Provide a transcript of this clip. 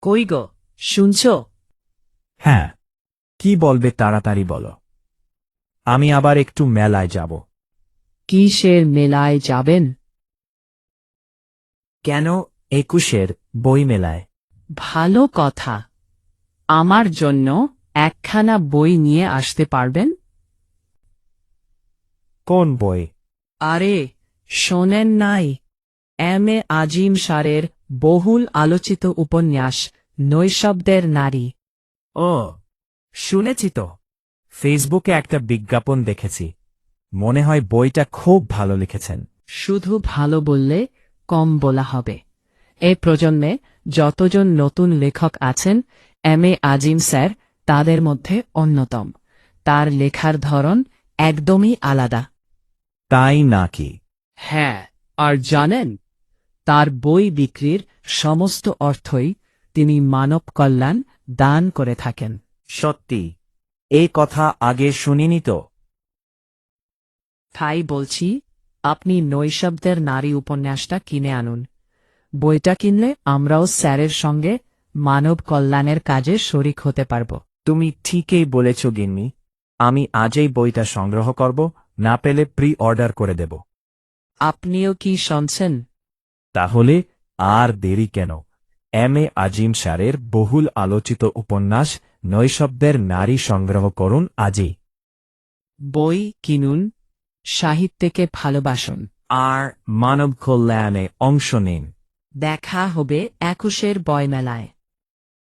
কই গো, শুনছ? হ্যাঁ, কি বলবে তাড়াতাড়ি বলো। আমি আবার একটু মেলায় যাব। কিসের মেলায় যাবেন? কেন, 21-এর বই মেলায়। ভালো কথা। আমার জন্য একখানা বই নিয়ে আসতে পারবেন? কোন বই? আরে, শোনেন নাই? এম এ আজিম স্যারের বহুল আলোচিত উপন্যাস নৈশব্দের নারী। ও, শুনেছি তো। ফেসবুকে একটা বিজ্ঞাপন দেখেছি। মনে হয় বইটা খুব ভালো লিখেছেন। শুধু ভালো বললে কম বলা হবে। এই প্রজন্মে যতজন নতুন লেখক আছেন, এম এ আজিম স্যার তাদের মধ্যে অন্যতম। তার লেখার ধরন একদমই আলাদা। তাই নাকি? হ্যাঁ, আর জানেন, তার বই বিক্রির সমস্ত অর্থই তিনি মানব কল্যাণ দান করে থাকেন। সত্যি? এই কথা আগে শুনিনি তো। তাই বলছি, আপনি নৈশব্দের নারী উপন্যাসটা কিনে আনুন। বইটা কিনলে আমরাও স্যারের সঙ্গে মানব কল্যাণের কাজে শরিক হতে পারব। তুমি ঠিকই বলেছ গিন্নি। আমি আজই বইটা সংগ্রহ করব, না পেলে প্রি অর্ডার করে দেব। আপনিও কি শুনছেন? তাহলে আর দেরি কেন? এম এ আজিম স্যারের বহুল আলোচিত উপন্যাস নৈশব্দের নারী সংগ্রহ করুন আজই। বই কিনুন, সাহিত্যকে ভালোবাসুন। আর মানব কল্যাণে অংশ নিন। দেখা হবে 21-এর বইমেলায়।